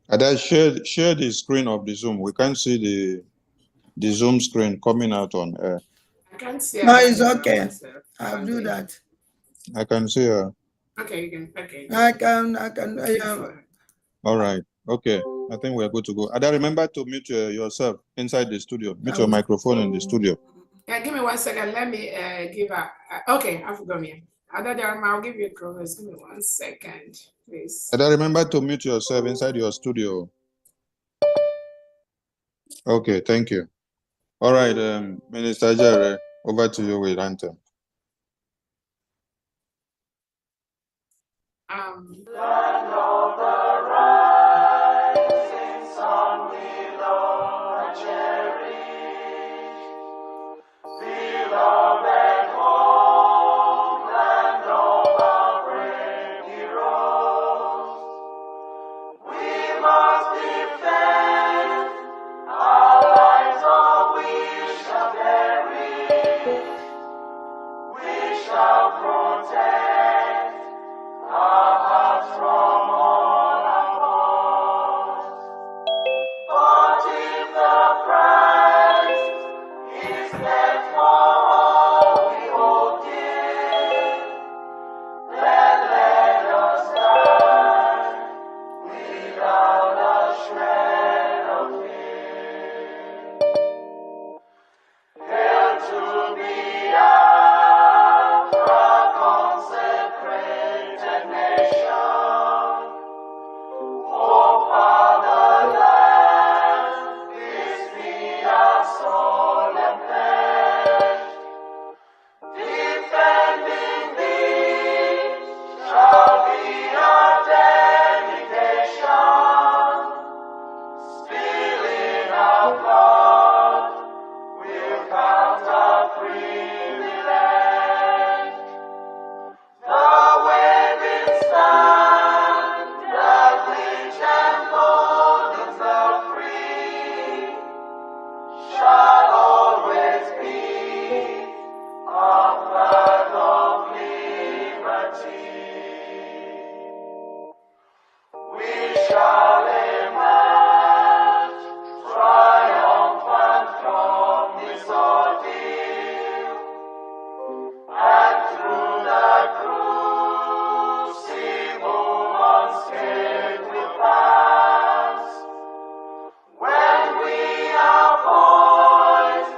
Ada, share the screen of the Zoom. We can't see the Zoom screen coming out on air. I can't see. No, it's okay. I'll do that. I can see her. Okay, you can. Okay. I can. All right. Okay. I think we're good to go. Ada, remember to mute yourself inside the studio. Mute your microphone in the studio. Yeah, give me 1 second. Let me give a. Okay, I forgot me. I'll give you a progress. Give me 1 second, please. Ada, remember to mute yourself inside your studio. Okay, thank you. All right, Minister Jare, over to you with anthem. Land of the rising sun, we love and cherish. Beloved home, land of our brave heroes. We must defend our lives, or we shall perish. We shall protect our hearts from all our foes. But if the price is death for all we hold dear, then let us die without a shred of fear. Hail to Biafra, consecrated nation. O fatherland, this be our solemn pledge. Defending thee shall be our dedication. Spilling our blood will count our privilege. The waving standard which emboldens the free shall always be our flag of liberty. We shall emerge triumphant from this ordeal, and through the crucible unscathed we'll pass. When we are poised,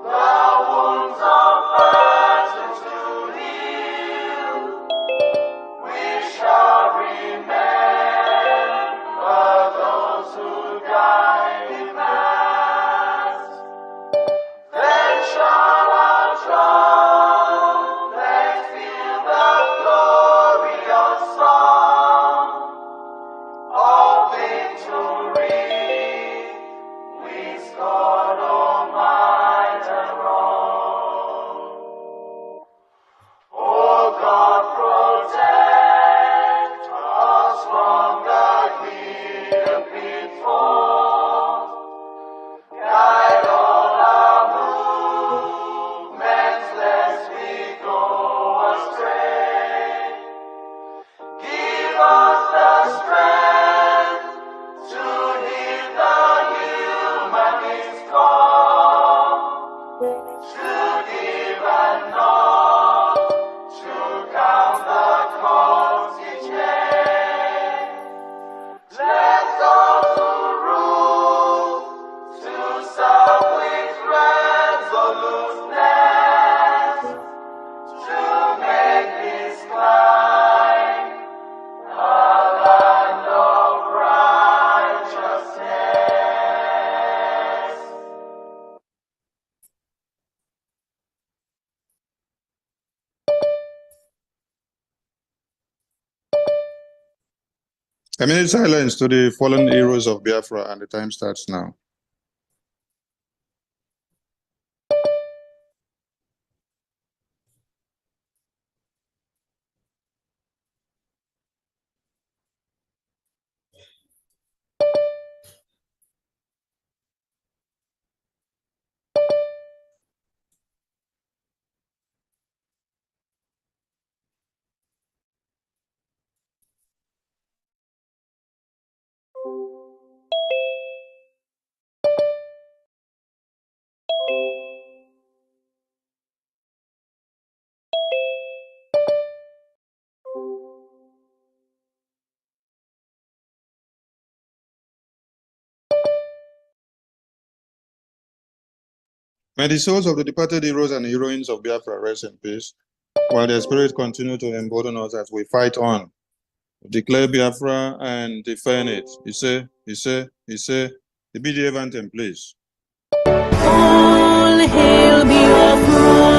the wounds of battle to heal, we shall remember those who died in mass. Then shall our trumpets fill the glorious song of victory. We scored, O might and wrong. O God, protect us from the hidden pitfalls. Guide all our movements, lest we go astray. Give us the strength to heed the humanist call, to give and not to count the cost each day. Let those who rule to serve with resoluteness, to make this climb a land of righteousness. A minute silence to the fallen heroes of Biafra, and the time starts now. May the souls of the departed heroes and heroines of Biafra rest in peace, while their spirits continue to embolden us as we fight on. Declare Biafra and defend it. He say, the BGF anthem, please. All hail Biafra,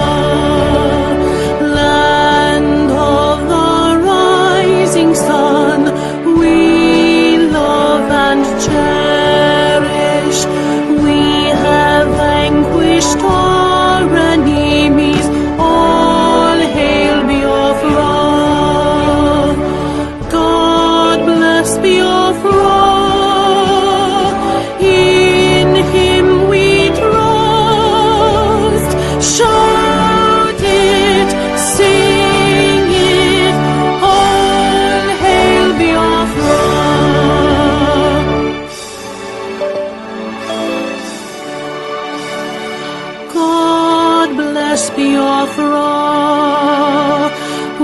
land of the rising sun, we love and cherish. We have vanquished our enemies. All hail Biafra. God bless Biafra. In him we trust. Shout it, sing it. All hail Biafra. God bless Biafra.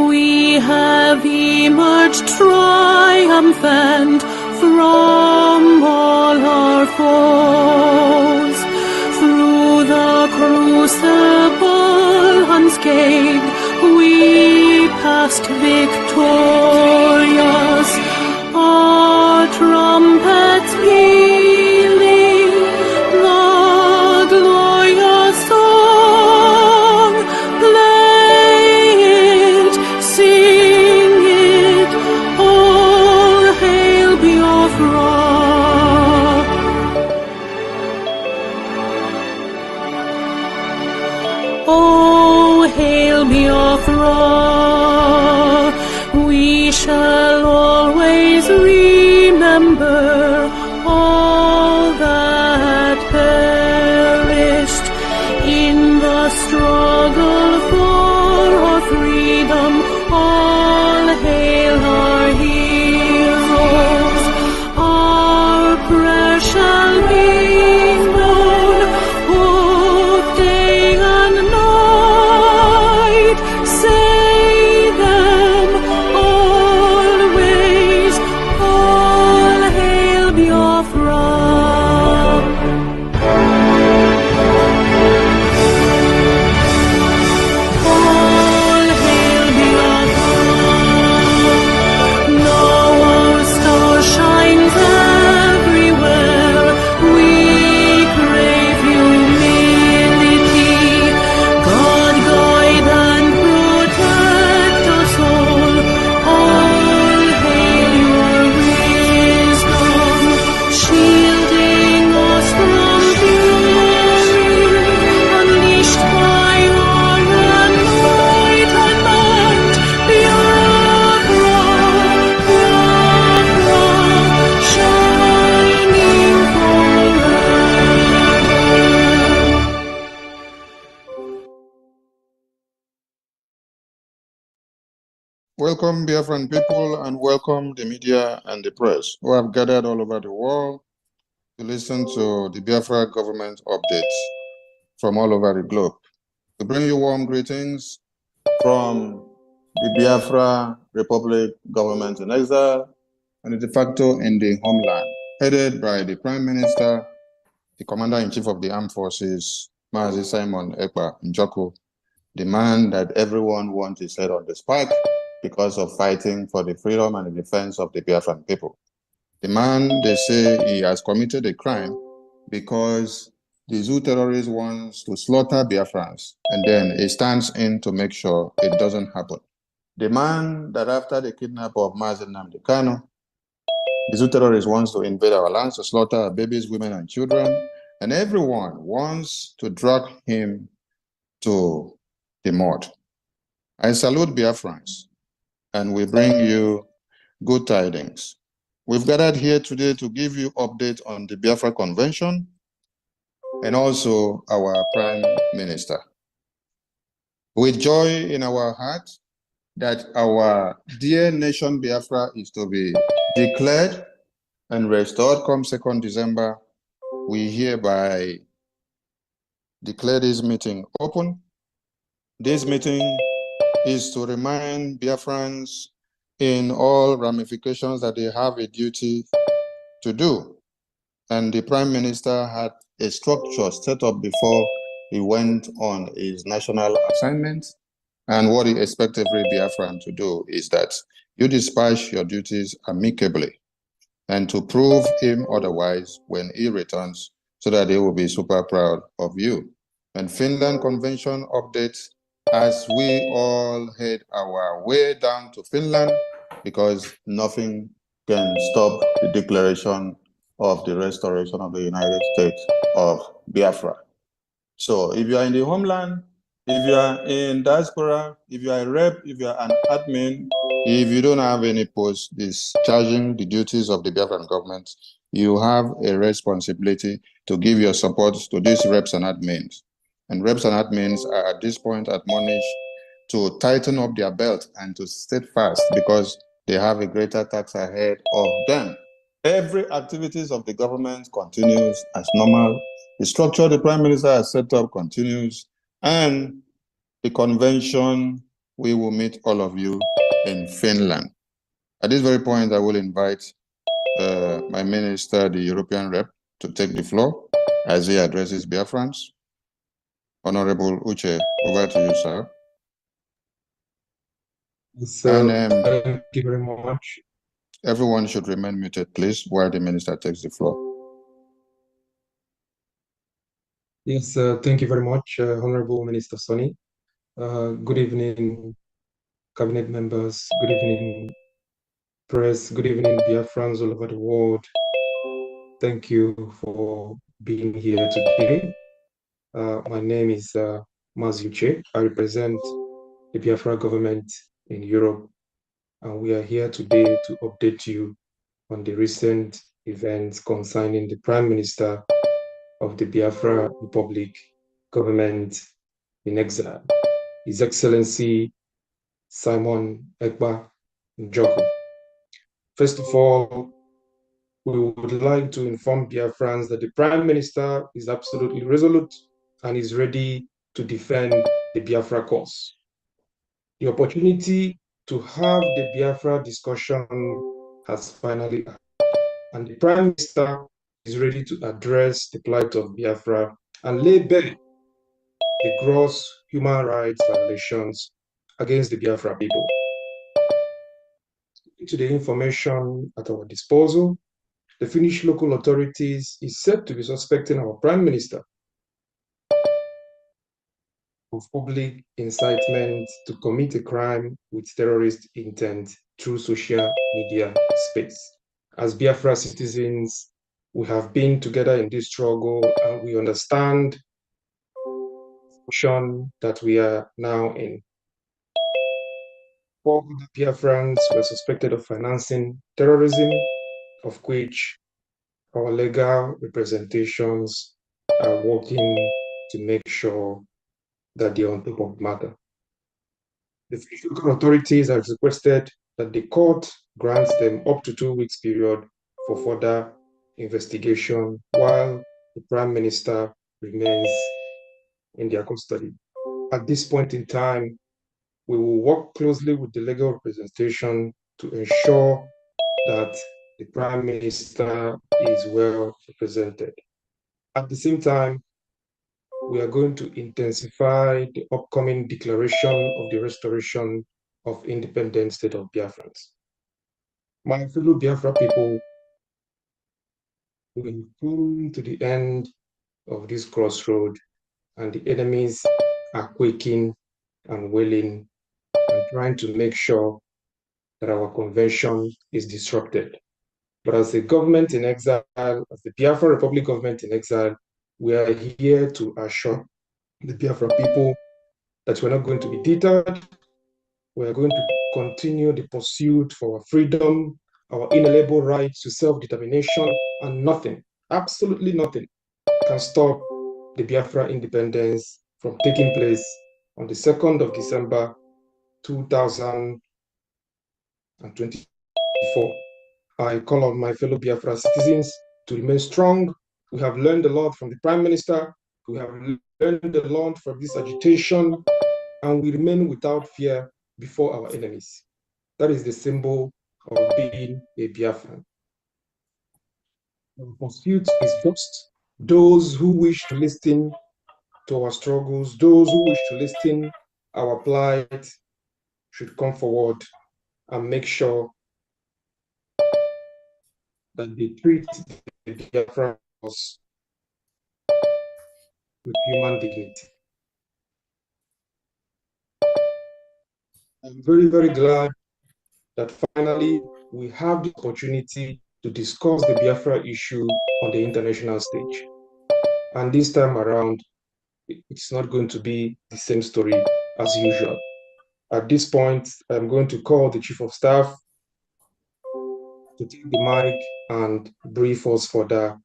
We have emerged triumphant from all our foes. Through the crucible unscathed, we passed victorious. Our trumpets pealing the glorious song. Play it, sing it, all hail Biafra. Oh, hail Biafra. We shall always remember all that perished in the struggle for our freedom. All hail our heroes. Our prayer shall be known both day and night. Say them always. All hail Biafra. All hail Biafra. Now our star shines everywhere. We crave humility. God guide and protect us all. All hail your wisdom, shielding us from fury, unleashed by our enlightenment. Biafra, Biafra, shining forever. Welcome, Biafran people, and welcome the media and the press who have gathered all over the world to listen to the Biafra government updates from all over the globe. We bring you warm greetings from the Biafra Republic government in exile and the de facto in the homeland, headed by the Prime Minister, the Commander-in-Chief of the Armed Forces, Mazi Simon Ekpa Njoku, the man that everyone wants his head on the spike because of fighting for the freedom and the defense of the Biafran people. The man, they say he has committed a crime because the Zoo terrorist wants to slaughter Biafrans, and then he stands in to make sure it doesn't happen. The man that after the kidnap of Mazi Nnamdi Kanu, the Zoo terrorist wants to invade our lands to slaughter our babies, women, and children, and everyone wants to drag him to the mud. I salute Biafrans, and we bring you good tidings. We've gathered here today to give you update on the Biafra Convention and also our Prime Minister. With joy in our hearts that our dear nation Biafra is to be declared and restored come 2nd December, we hereby declare this meeting open. This meeting is to remind Biafrans in all ramifications that they have a duty to do. And the Prime Minister had a structure set up before he went on his national assignment. And what he expects every Biafran to do is that you dispatch your duties amicably and to prove him otherwise when he returns so that they will be super proud of you. And Finland Convention updates as we all head our way down to Finland, because nothing can stop the declaration of the restoration of the United States of Biafra. So if you are in the homeland, if you are in diaspora, if you are a rep, if you are an admin, if you don't have any post discharging the duties of the Biafran government, you have a responsibility to give your support to these reps and admins. And reps and admins are at this point admonished to tighten up their belt and to stay fast, because they have a greater task ahead of them. Every activities of the government continues as normal. The structure the Prime Minister has set up continues, and the convention, we will meet all of you in Finland. At this very point, I will invite my minister, the European rep, to take the floor as he addresses Biafrans. Honorable Uche, over to you, sir. So, thank you very much. Everyone should remain muted, please, while the minister takes the floor. Yes, thank you very much, Honorable Minister Sonny. Good evening, cabinet members. Good evening, press. Good evening, Biafrans all over the world. Thank you for being here today. My name is Mazuche. I represent the Biafra government in Europe, and we are here today to update you on the recent events concerning the Prime Minister of the Biafra Republic government in exile, His Excellency Simon Ekpa Njoku. First of all, we would like to inform Biafrans that the Prime Minister is absolutely resolute and is ready to defend the Biafra cause. The opportunity to have the Biafra discussion has finally arrived, and the Prime Minister is ready to address the plight of Biafra and lay bare the gross human rights violations against the Biafra people. To the information at our disposal, the Finnish local authorities is said to be suspecting our Prime Minister of public incitement to commit a crime with terrorist intent through social media space. As Biafra citizens, we have been together in this struggle and we understand the situation that we are now in. 4 Biafrans were suspected of financing terrorism, of which our legal representations are working to make sure that they're on top of the matter. The local authorities have requested that the court grants them up to 2 weeks period for further investigation while the Prime Minister remains in their custody. At this point in time, we will work closely with the legal representation to ensure that the Prime Minister is well represented. At the same time, we are going to intensify the upcoming declaration of the restoration of independent state of Biafrans. My fellow Biafra people, we come to the end of this crossroad, and the enemies are quaking and wailing and trying to make sure that our convention is disrupted. But as the government in exile, as the Biafra Republic government in exile, we are here to assure the Biafra people that we're not going to be deterred. We are going to continue the pursuit for our freedom, our inalienable rights to self-determination, and nothing, absolutely nothing, can stop the Biafra independence from taking place on the 2nd of December 2024. I call on my fellow Biafra citizens to remain strong. We have learned a lot from the Prime Minister. We have learned a lot from this agitation, and we remain without fear before our enemies. That is the symbol of being a Biafran. Our pursuit is just those who wish to listen to our struggles, those who wish to listen our plight should come forward and make sure that they treat the Biafrans with human dignity. I'm very, very glad that finally we have the opportunity to discuss the Biafra issue on the international stage. And this time around, it's not going to be the same story as usual. At this point, I'm going to call the Chief of Staff to take the mic and brief us further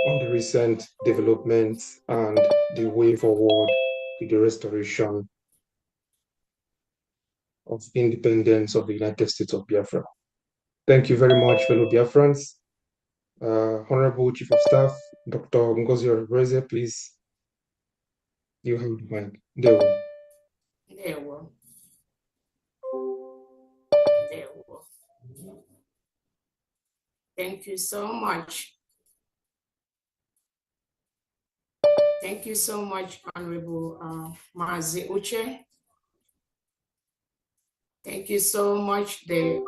on the recent developments and the way forward to the restoration of independence of the United States of Biafra. Thank you very much, fellow Biafrans. Honorable Chief of Staff, Dr. Ngozi Orebreze, please, you have the mic. There There we go. There we go. Thank you so much. Thank you so much, Honorable Mazi Uche. Thank you so much, the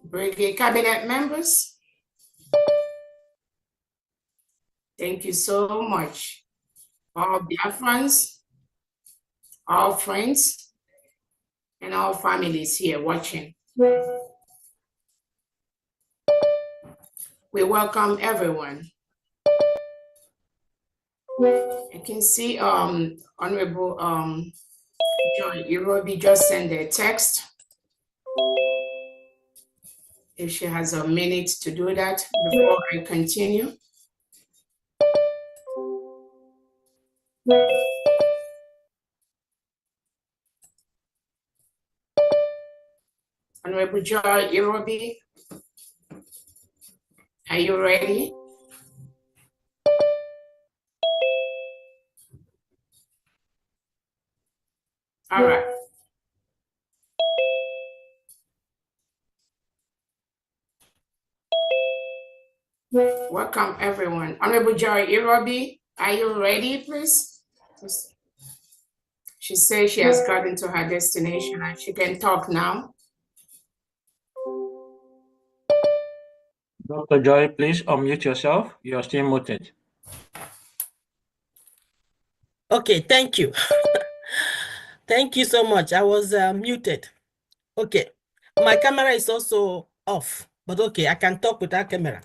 BRGIE cabinet members. Thank you so much, all Biafrans, all friends, and all families here watching. We welcome everyone. You can see Honorable Joy Irobi just sent a text. If she has a minute to do that before I continue. Honorable Joy Irobi, are you ready? All right. Welcome, everyone. Honorable Joy Irobi, are you ready, please? She says she has gotten to her destination and she can talk now. Dr. Joy, please unmute yourself. You are still muted. Okay, thank you. Thank you so much. I was muted. Okay, my camera is also off, but okay, I can talk without camera.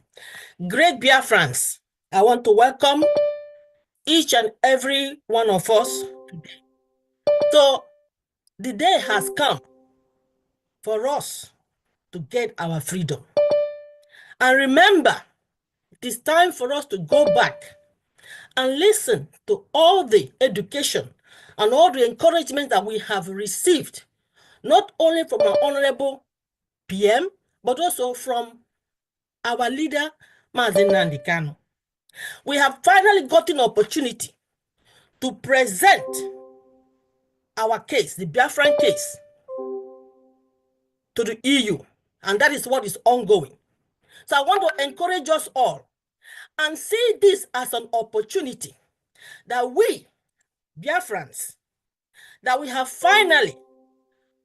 Great Biafrans, I want to welcome each and every one of us today. So the day has come for us to get our freedom. And remember, it is time for us to go back and listen to all the education and all the encouragement that we have received, not only from our honorable PM, but also from our leader, Mazi Nnamdi Kanu. We have finally gotten an opportunity to present our case, the Biafran case, to the EU, and that is what is ongoing. So I want to encourage us all and see this as an opportunity that we, Biafrans, that we have finally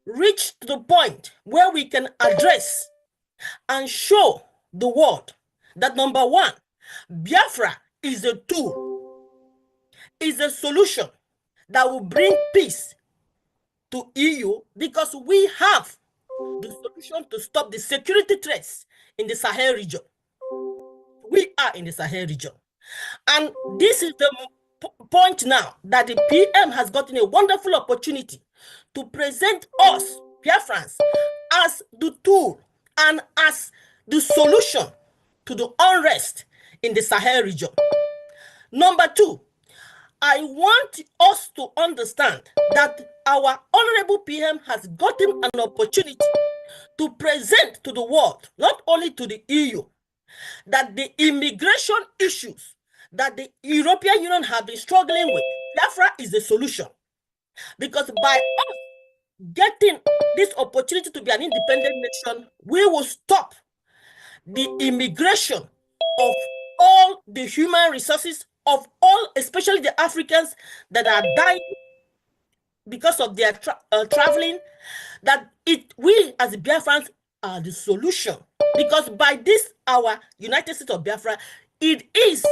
reached the point where we can address and show the world that, number one, Biafra is a tool, is a solution that will bring peace to EU, because we have the solution to stop the security threats in the Sahel region. We are in the Sahel region. And this is the point now that the PM has gotten a wonderful opportunity to present us, Biafrans, as the tool and as the solution to the unrest in the Sahel region. Number two, I want us to understand that our honorable PM has gotten an opportunity to present to the world, not only to the EU, that the immigration issues that the European Union have been struggling with. Biafra is the solution. Because by us getting this opportunity to be an independent nation, we will stop the immigration of all the human resources of all, especially the Africans that are dying because of their traveling, that we as the Biafrans are the solution. Because by this, our United States of Biafra, it is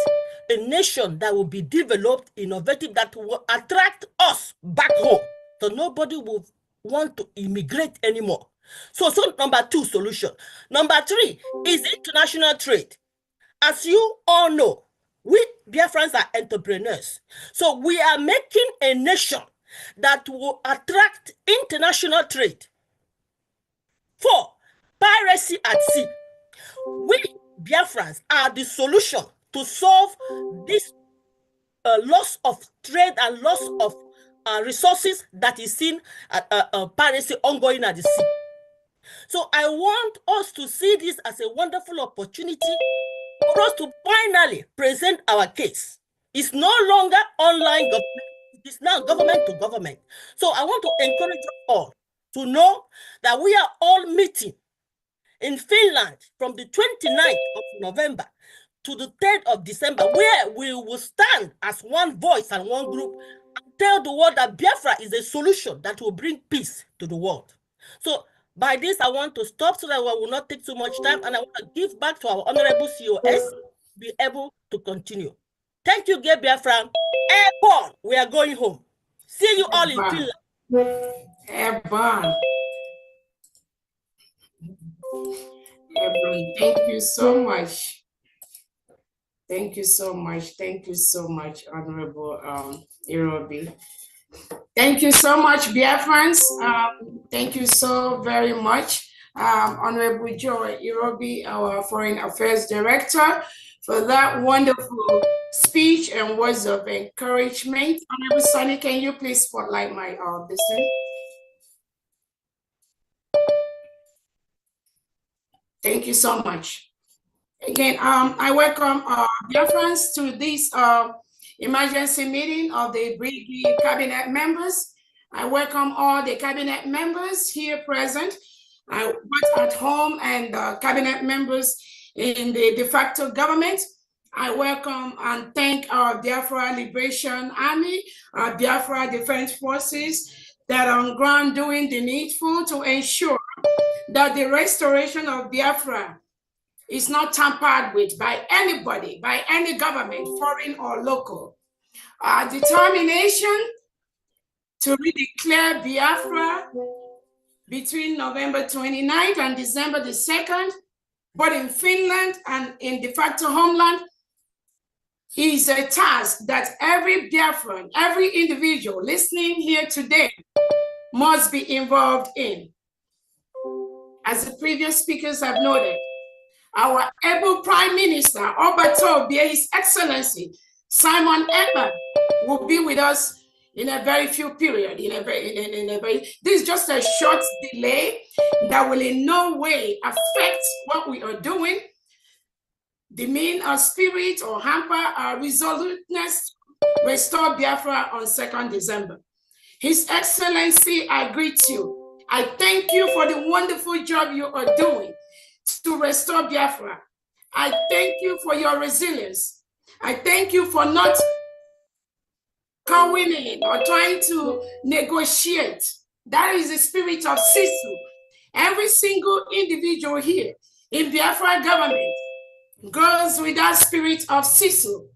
a nation that will be developed, innovative, that will attract us back home. So nobody will want to immigrate anymore. So number 2 solution. Number 3 is international trade. As you all know, we Biafrans are entrepreneurs. So we are making a nation that will attract international trade. 4, piracy at sea. We Biafrans are the solution to solve this loss of trade and loss of resources that is seen piracy ongoing at the sea. So I want us to see this as a wonderful opportunity for us to finally present our case. It's no longer online government, it's now government to government. So I want to encourage you all to know that we are all meeting in Finland from the 29th of November to the 3rd of December, where we will stand as one voice and one group and tell the world that Biafra is a solution that will bring peace to the world. So by this, I want to stop so that we will not take too much time, and I want to give back to our honorable COS to be able to continue. Thank you, Gay Biafra. Airborne, we are going home. See you all in Finland. Airborne. Airborne, thank you so much. Thank you so much. Thank you so much, Honorable Irobi. Thank you so much, Biafrans. Thank you so very much, Honorable Joy Irobi, our Foreign Affairs Director, for that wonderful speech and words of encouragement. Honorable Sonny, can you please spotlight my listening? Thank you so much. Again, I welcome Biafrans to this emergency meeting of the BRGIE cabinet members. I welcome all the cabinet members here present, both at home and cabinet members in the de facto government. I welcome and thank our Biafra Liberation Army, our Biafra Defense Forces that are on ground doing the needful to ensure that the restoration of Biafra is not tampered with by anybody, by any government, foreign or local. Our determination to redeclare Biafra between November 29th and December the 2nd, but in Finland and in de facto homeland, is a task that every Biafran, every individual listening here today must be involved in. As the previous speakers have noted, our able Prime Minister, Obatobia, His Excellency, Simon Ekpa, will be with us in a very few period, this is just a short delay that will in no way affect what we are doing, demean our spirit or hamper our resoluteness to restore Biafra on 2nd December. His Excellency, I greet you. I thank you for the wonderful job you are doing to restore Biafra. I thank you for your resilience. I thank you for not coming in or trying to negotiate. That is the spirit of Sisu. Every single individual here in Biafra government goes with that spirit of Sisu.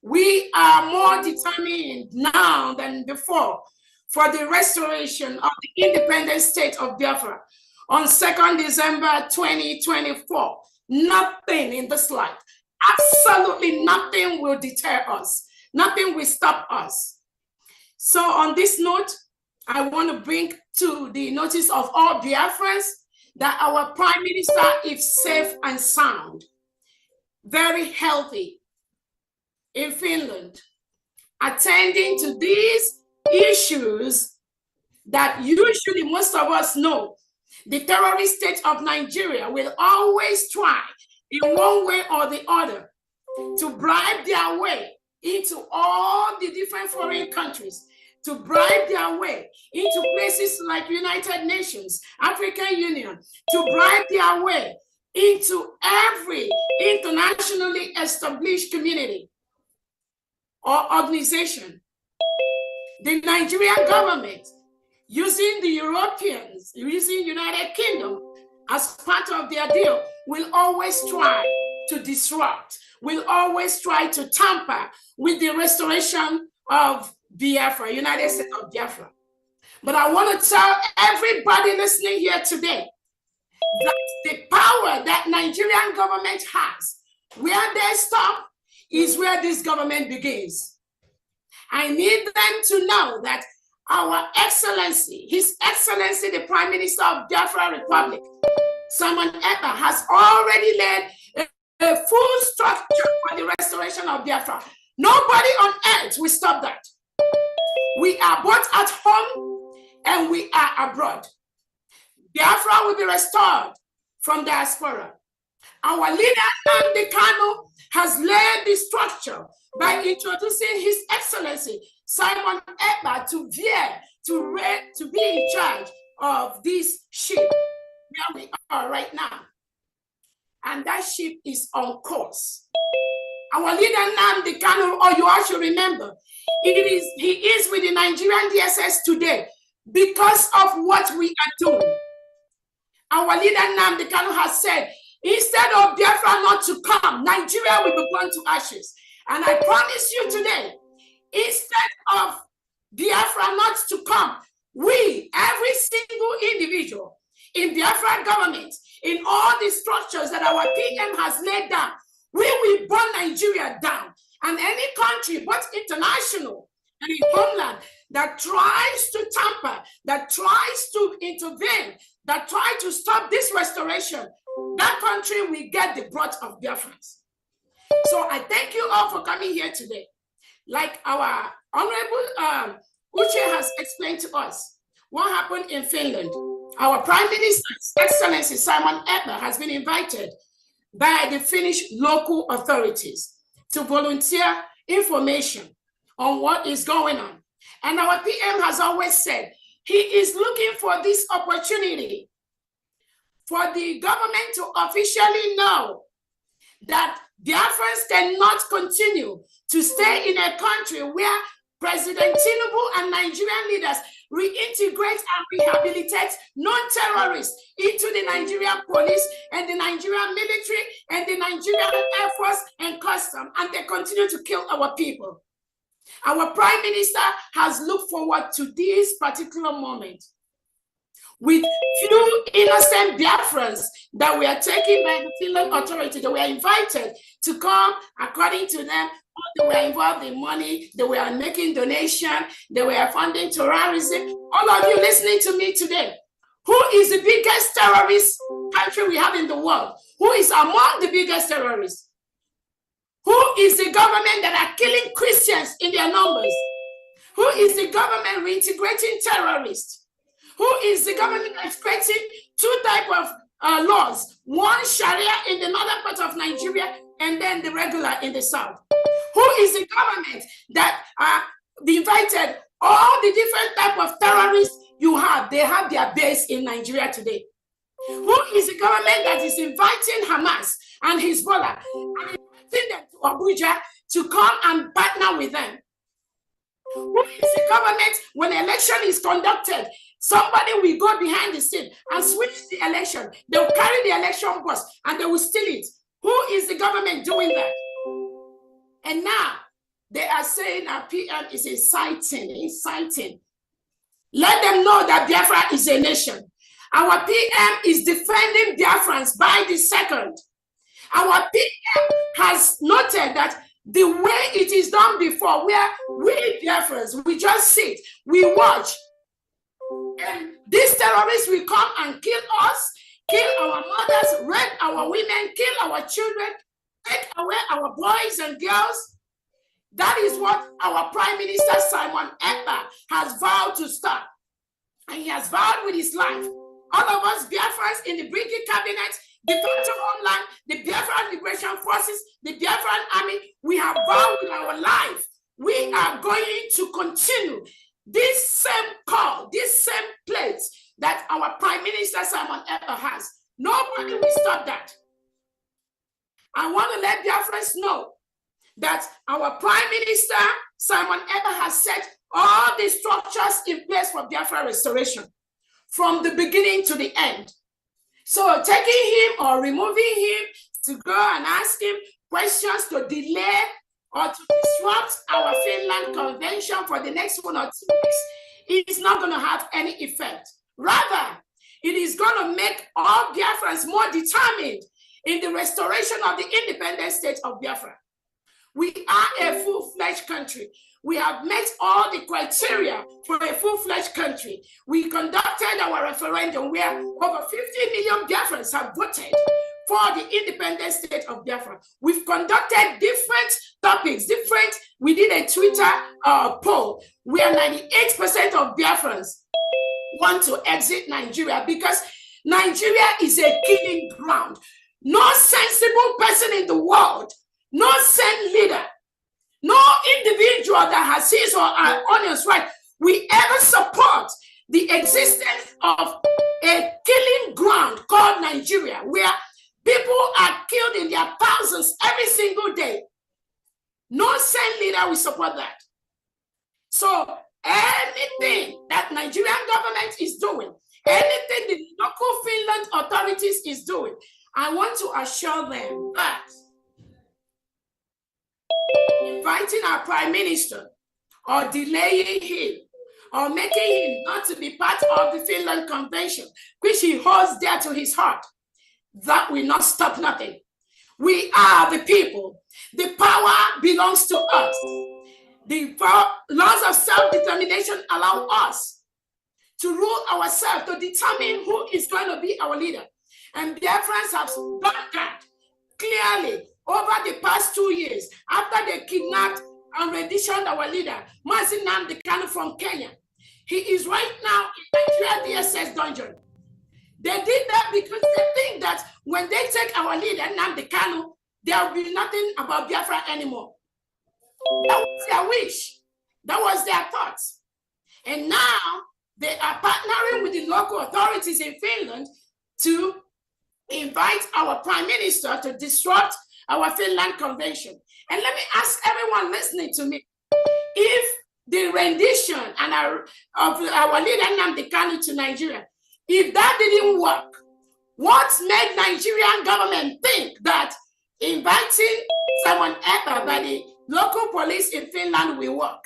We are more determined now than before for the restoration of the independent state of Biafra on 2nd December 2024. Nothing in this life, absolutely nothing will deter us. Nothing will stop us. So on this note, I want to bring to the notice of all Biafrans that our Prime Minister is safe and sound, very healthy in Finland, attending to these issues that usually most of us know. The terrorist state of Nigeria will always try in one way or the other to bribe their way into all the different foreign countries, to bribe their way into places like United Nations, African Union, to bribe their way into every internationally established community or organization. The Nigerian government, using the Europeans, using United Kingdom as part of their deal, will always try to disrupt, will always try to tamper with the restoration of Biafra, United States of Biafra. But I want to tell everybody listening here today that the power that Nigerian government has, where they stop is where this government begins. I need them to know that our Excellency, His Excellency, the Prime Minister of Biafra Republic, Simon Ekpa, has already led a full structure for the restoration of Biafra. Nobody on earth will stop that. We are both at home and we are abroad. Biafra will be restored from diaspora. Our leader, Nnamdi Kanu, has laid the structure by introducing His Excellency Simon Ekpa to be in charge of this ship where we are right now. And that ship is on course. Our leader Nnamdi Kanu, or you all should remember, he is with the Nigerian DSS today because of what we are doing. Our leader Nnamdi Kanu has said, instead of Biafra not to come, Nigeria will be burned to ashes. And I promise you today, instead of Biafra not to come, we, every single individual in Biafra government, in all the structures that our PM has laid down, we will burn Nigeria down. And any country, both international and in homeland, that tries to tamper, that tries to intervene, that tries to stop this restoration, that country will get the brunt of Biafrans. So I thank you all for coming here today. Like our Honorable Uche has explained to us what happened in Finland. Our Prime Minister, Excellency Simon Ekpa, has been invited by the Finnish local authorities to volunteer information on what is going on. And our PM has always said he is looking for this opportunity for the government to officially know that Biafrans cannot continue to stay in a country where President Tinubu and Nigerian leaders reintegrate and rehabilitate non-terrorists into the Nigerian police and the Nigerian military and the Nigerian Air Force and custom, and they continue to kill our people. Our Prime Minister has looked forward to this particular moment with few innocent Biafrans that were taken by the Finland authority. They were invited to come, according to them. They were involved in money, they were making donations, they were funding terrorism. All of you listening to me today, who is the biggest terrorist country we have in the world? Who is among the biggest terrorists? Who is the government that are killing Christians in their numbers? Who is the government reintegrating terrorists? Who is the government that's creating two types of laws? One Sharia in the northern part of Nigeria and then the regular in the south. Who is the government that invited all the different type of terrorists you have? They have their base in Nigeria today. Who is the government that is inviting Hamas and Hezbollah and inviting them to Abuja to come and partner with them? Who is the government when election is conducted? Somebody will go behind the scene and switch the election. They will carry the election bus and they will steal it. Who is the government doing that? And now they are saying our PM is inciting. Let them know that Biafra is a nation. Our PM is defending Biafrans by the second. Our PM has noted that the way it is done before, where we Biafrans, we just sit, we watch, and these terrorists will come and kill us, kill our mothers, rape our women, kill our children, take away our boys and girls. That is what our Prime Minister Simon Ekpa has vowed to stop. And he has vowed with his life. All of us Biafrans in the BRGIE cabinet, the facto homeland, the Biafran Liberation Forces, the Biafran Army, we have vowed with our life. We are going to continue this same call, this same place that our Prime Minister Simon Ekpa has. Nobody will stop that. I want to let Biafrans know that our Prime Minister Simon Ekpa has set all the structures in place for Biafra restoration from the beginning to the end. So taking him or removing him to go and ask him questions to delay or to disrupt our Finland Convention for the next 1 or 2 weeks is not going to have any effect. Rather, it is going to make all Biafrans more determined in the restoration of the independent state of Biafra. We are a full-fledged country. We have met all the criteria for a full-fledged country. We conducted our referendum where over 50 million Biafrans have voted for the independent state of Biafra. We've conducted different topics, we did a Twitter poll where 98% of Biafrans want to exit Nigeria because Nigeria is a killing ground. No sensible person in the world, no sane leader, no individual that has his or her honest right will ever support the existence of a killing ground called Nigeria, where people are killed in their thousands every single day. No sane leader will support that. So anything that Nigerian government is doing, anything the local Finland authorities is doing, I want to assure them that inviting our Prime Minister or delaying him or making him not to be part of the Finland Convention, which he holds dear to his heart, that will not stop nothing. We are the people. The power belongs to us. The laws of self-determination allow us to rule ourselves, to determine who is going to be our leader. And Biafrans have done that clearly over the past 2 years after they kidnapped and renditioned our leader, Mazi Nnamdi Kanu from Kenya. He is right now in Nigeria DSS dungeon. They did that because they think that when they take our leader, Nnamdi Kanu, there will be nothing about Biafra anymore. That was their wish. That was their thoughts. And now they are partnering with the local authorities in Finland to invite our Prime Minister to disrupt our Finland Convention. And let me ask everyone listening to me, if the rendition of our leader Nnamdi Kanu to Nigeria, if that didn't work, what made Nigerian government think that inviting someone Ekpa by the local police in Finland will work?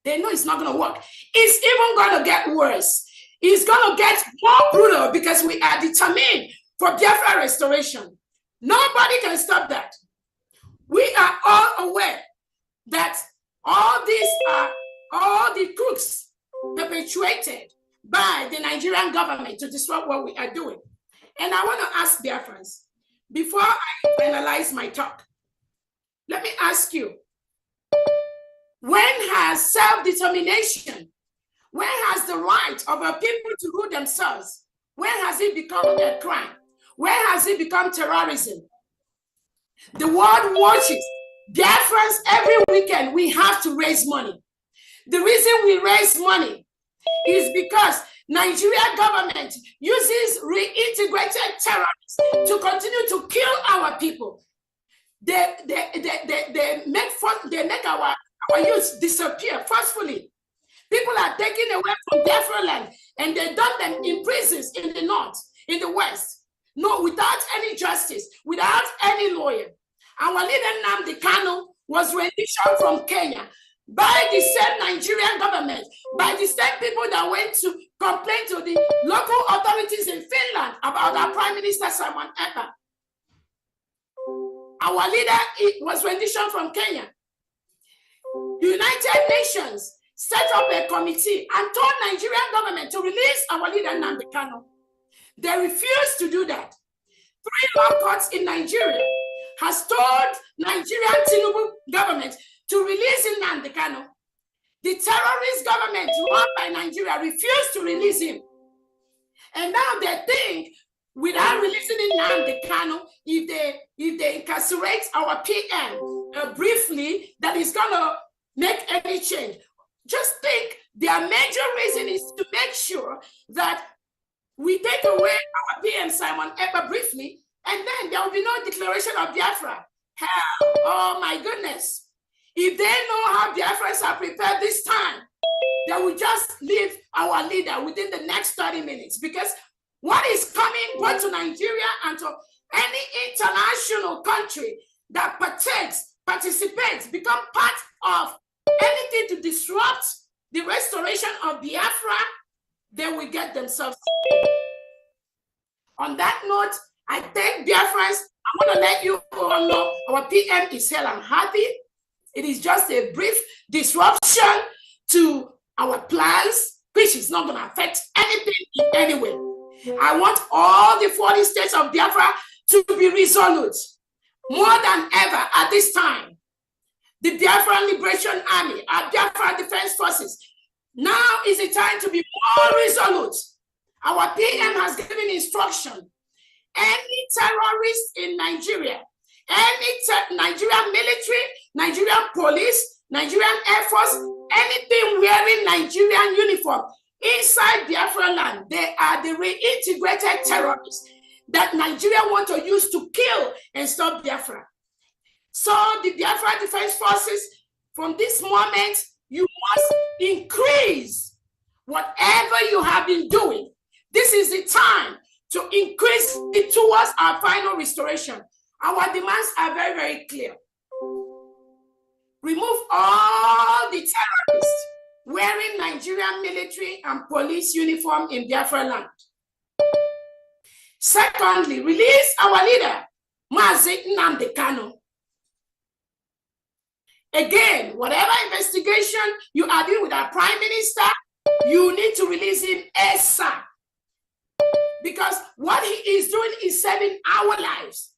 They know it's not going to work. It's even going to get worse. It's going to get more brutal because we are determined for Biafra restoration. Nobody can stop that. We are all aware that all these are all the crooks perpetuated by the Nigerian government to disrupt what we are doing. And I want to ask Biafrans, before I finalize my talk, let me ask you, when has self-determination, when has the right of our people to rule themselves, when has it become a crime? When has it become terrorism? The world watches. Biafrans, every weekend, we have to raise money. The reason we raise money is because Nigerian government uses reintegrated terrorists to continue to kill our people. They make our youth disappear forcefully. People are taken away from Biafra land and they dump them in prisons in the north, in the west. No, without any justice, without any lawyer. Our leader Nnamdi Kanu was renditioned from Kenya by the same Nigerian government, by the same people that went to complain to the local authorities in Finland about our Prime Minister Simon Ekpa. Our leader was renditioned from Kenya. United Nations set up a committee and told Nigerian government to release our leader Nnamdi Kanu. They refused to do that. 3 law courts in Nigeria has told Nigerian Tinubu government to release Nnamdi Kanu. The terrorist government run by Nigeria refused to release him. And now they think without releasing Nnamdi Kanu, if they incarcerate our PM briefly, that is gonna make any change. Just think their major reason is to make sure that we take away our PM Simon Ekpa briefly, and then there will be no declaration of Biafra. Hell, oh my goodness. If they know how Biafrans are prepared this time, they will just leave our leader within the next 30 minutes, because what is coming both to Nigeria and to any international country that participates, become part of anything to disrupt the restoration of Biafra, they will get themselves. On that note, I thank Biafrans. I want to let you all know our PM is hale and happy. It is just a brief disruption to our plans, which is not going to affect anything in any way. I want all the 40 states of Biafra to be resolute, more than ever at this time. The Biafran Liberation Army, our Biafra Defense Forces, now is the time to be more resolute. Our PM has given instruction. Any terrorist in Nigeria, any Nigerian military, Nigerian police, Nigerian Air Force, anything wearing Nigerian uniform inside Biafra land, they are the reintegrated terrorists that Nigeria want to use to kill and stop Biafra. So the Biafra Defense Forces, from this moment, you must increase whatever you have been doing. This is the time to increase it towards our final restoration. Our demands are very, very clear. Remove all the terrorists wearing Nigerian military and police uniform in Biafra land. Secondly, release our leader, Mazi Nnamdi Kanu. Again, whatever investigation you are doing with our Prime Minister, you need to release him ASAP. Because what he is doing is saving our lives.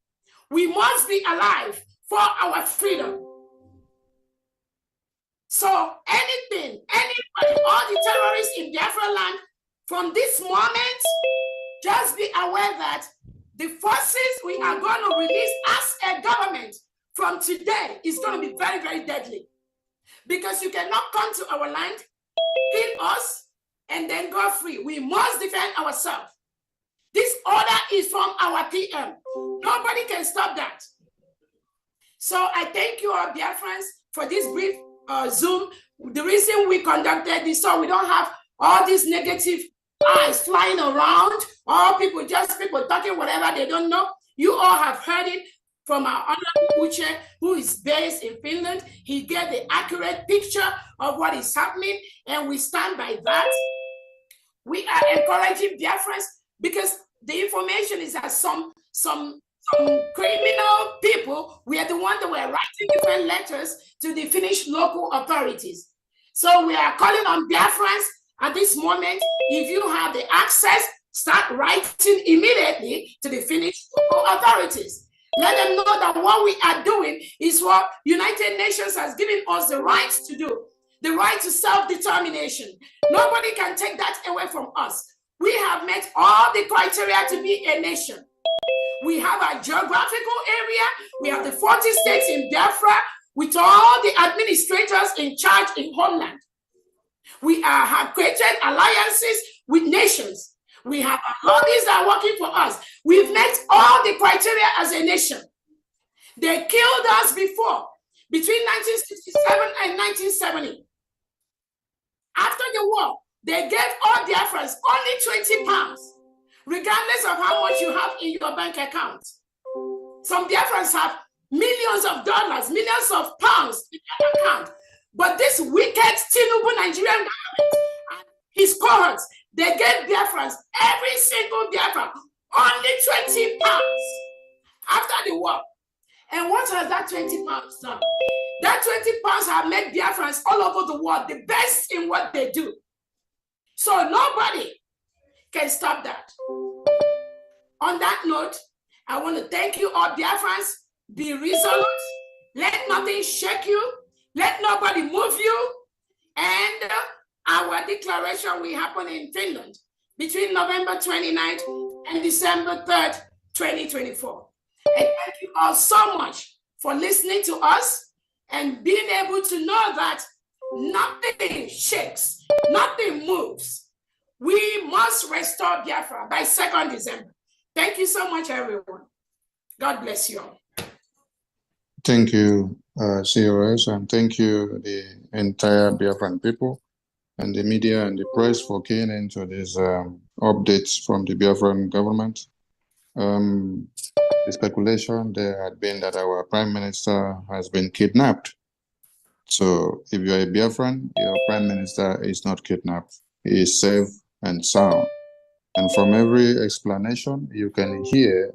We must be alive for our freedom. So anything, anybody, all the terrorists in Biafra land, from this moment, just be aware that the forces we are going to release as a government from today is going to be very, very deadly. Because you cannot come to our land, kill us, and then go free. We must defend ourselves. This order is from our PM. Nobody can stop that. So I thank you all, Biafrans, for this brief Zoom. The reason we conducted this, so we don't have all these negative eyes flying around, all people talking whatever they don't know. You all have heard it from our honorable Uche, who is based in Finland. He gave the accurate picture of what is happening, and we stand by that. We are encouraging Biafrans, because the information is that some criminal people were the ones that were writing different letters to the Finnish local authorities. So we are calling on Biafrans at this moment. If you have the access, start writing immediately to the Finnish local authorities. Let them know that what we are doing is what United Nations has given us the right to do, the right to self-determination. Nobody can take that away from us. We have met all the criteria to be a nation. We have our geographical area. We have the 40 states in Biafra with all the administrators in charge in homeland. We have created alliances with nations. We have lobbies that are working for us. We've met all the criteria as a nation. They killed us before, between 1967 and 1970. After the war, they gave all Biafrans only 20 pounds, regardless of how much you have in your bank account. Some Biafrans have millions of dollars, millions of pounds in their account. But this wicked Tinubu Nigerian government and his cohorts, they gave Biafrans, every single Biafran, only 20 pounds after the war. And what has that 20 pounds done? That 20 pounds have made Biafrans all over the world the best in what they do. So nobody can stop that. On that note, I want to thank you all, Biafrans. Be resolute. Let nothing shake you. Let nobody move you. And our declaration will happen in Finland. between November 29th and December 3rd, 2024. And thank you all so much for listening to us and being able to know that nothing shakes, nothing moves. We must restore Biafra by 2nd December. Thank you so much, everyone. God bless you all. Thank you, COS, and thank you, the entire Biafran people and the media and the press for keying into these updates from the Biafran government. The speculation there had been that our Prime Minister has been kidnapped. So if you're a Biafran, your Prime Minister is not kidnapped. He is safe and sound. And from every explanation, you can hear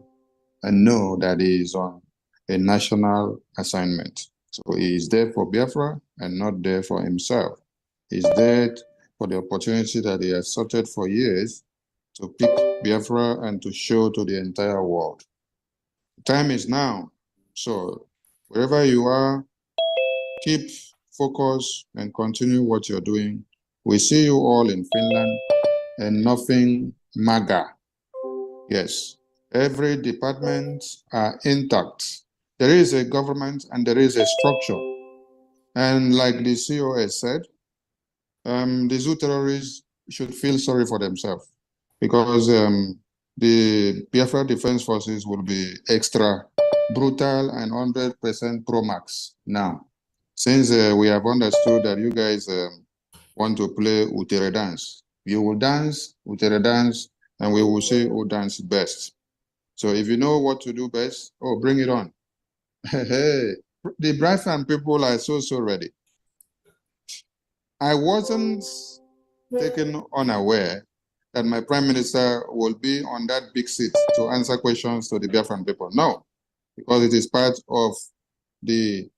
and know that he is on a national assignment. So he is there for Biafra and not there for himself. He's there for the opportunity that he has sought for years to pick Biafra and to show to the entire world. Time is now. So wherever you are, keep focus and continue what you're doing. We see you all in Finland, and nothing MAGA. Yes, every department are intact. There is a government and there is a structure. And like the COS said, the zoo terrorists should feel sorry for themselves because the Biafra Defense Forces will be extra brutal and 100% pro-max now. Since we have understood that you guys want to play Utere dance, you will dance Utere dance and we will see who dances best. So if you know what to do best, oh, bring it on. Hey, the Biafran people are so ready. I wasn't taken unaware that my Prime Minister will be on that big seat to answer questions to the Biafran people. No, because it is part of the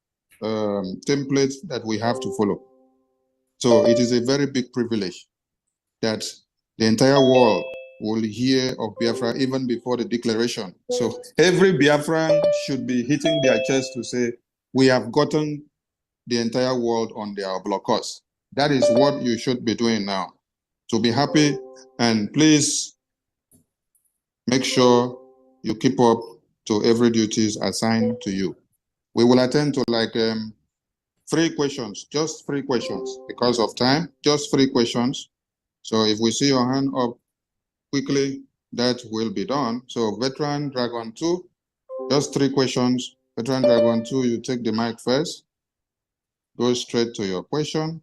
template that we have to follow. So it is a very big privilege that the entire world will hear of Biafra even before the declaration. So every Biafran should be hitting their chest to say, we have gotten the entire world on their blockers. That is what you should be doing now. So be happy and please make sure you keep up to every duties assigned to you. We will attend to like 3 questions, just 3 questions because of time, just 3 questions. So if we see your hand up quickly, that will be done. So Veteran Dragon 2, just 3 questions. Veteran Dragon 2, you take the mic first. Go straight to your question.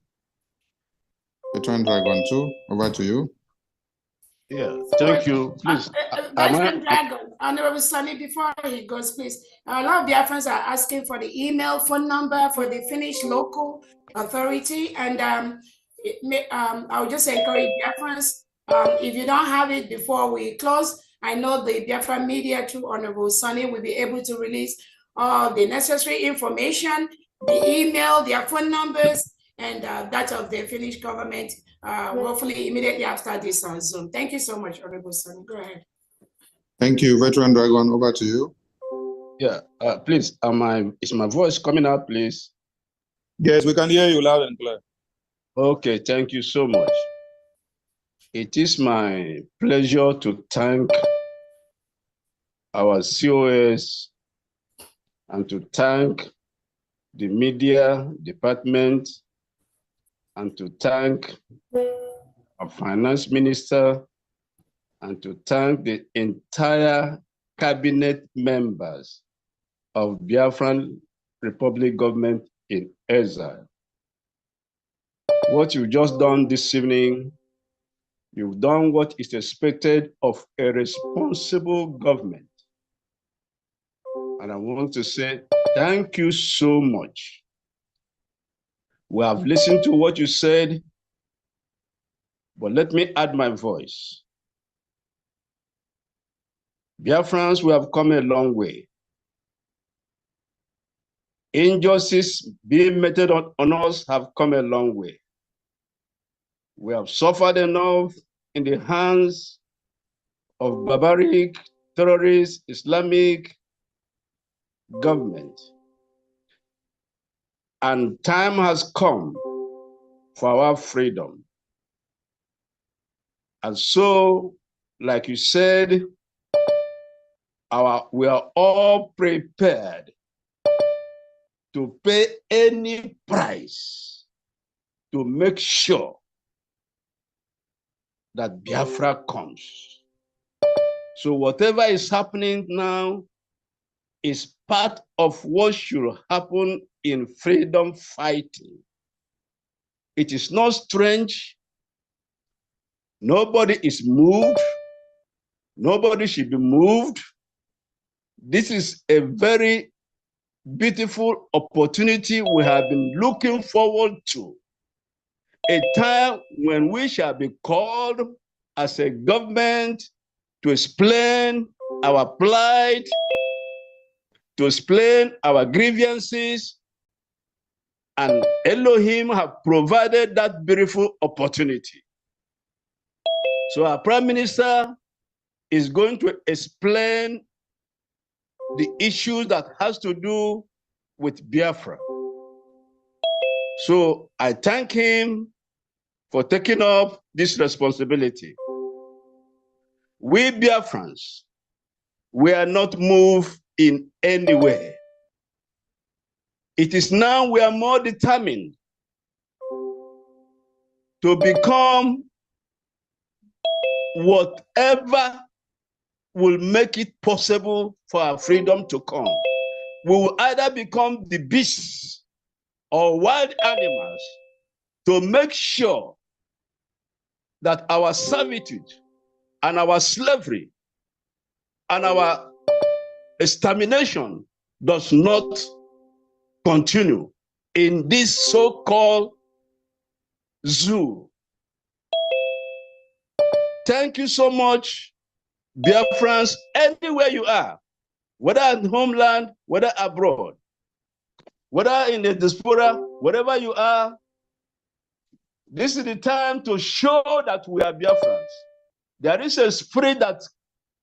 Veteran Dragon 2, over to you. Yeah, thank you. Please. Veteran Dragon, Honorable Sonny, before he goes, please. A lot of Biafrans are asking for the email, phone number for the Finnish local authority. And I would just encourage Biafrans, if you don't have it before we close, I know the Biafran media through Honorable Sonny will be able to release all the necessary information, the email, their phone numbers, and that of the Finnish government, hopefully immediately after this on Zoom. Thank you so much, Honorable Sonny. Go ahead. Thank you, Veteran Dragon. Over to you. Yeah, please, is my voice coming out, please? Yes, we can hear you loud and clear. Okay, thank you so much. It is my pleasure to thank our COS and to thank the media department and to thank our finance minister and to thank the entire cabinet members of Biafran Republic government in exile. What you've just done this evening, you've done what is expected of a responsible government. And I want to say thank you so much. We have listened to what you said, but let me add my voice. Biafrans, we have come a long way. Injustice being meted on us have come a long way. We have suffered enough in the hands of barbaric, terrorist, Islamic government. And time has come for our freedom. And so, like you said, we are all prepared to pay any price to make sure that Biafra comes. So whatever is happening now is part of what should happen in freedom fighting. It is not strange. Nobody is moved. Nobody should be moved. This is a very beautiful opportunity we have been looking forward to. A time when we shall be called as a government to explain our plight, to explain our grievances, and Elohim have provided that beautiful opportunity. So our Prime Minister is going to explain the issues that has to do with Biafra. So I thank him for taking up this responsibility. We Biafrans, we are not moved in any way. It is now we are more determined to become whatever will make it possible for our freedom to come. We will either become the beasts or wild animals to make sure that our servitude and our slavery and our extermination does not continue in this so-called zoo. Thank you so much, Biafrans, anywhere you are, whether at homeland, whether abroad, whether in the diaspora, wherever you are. This is the time to show that we are Biafrans. There is a spirit that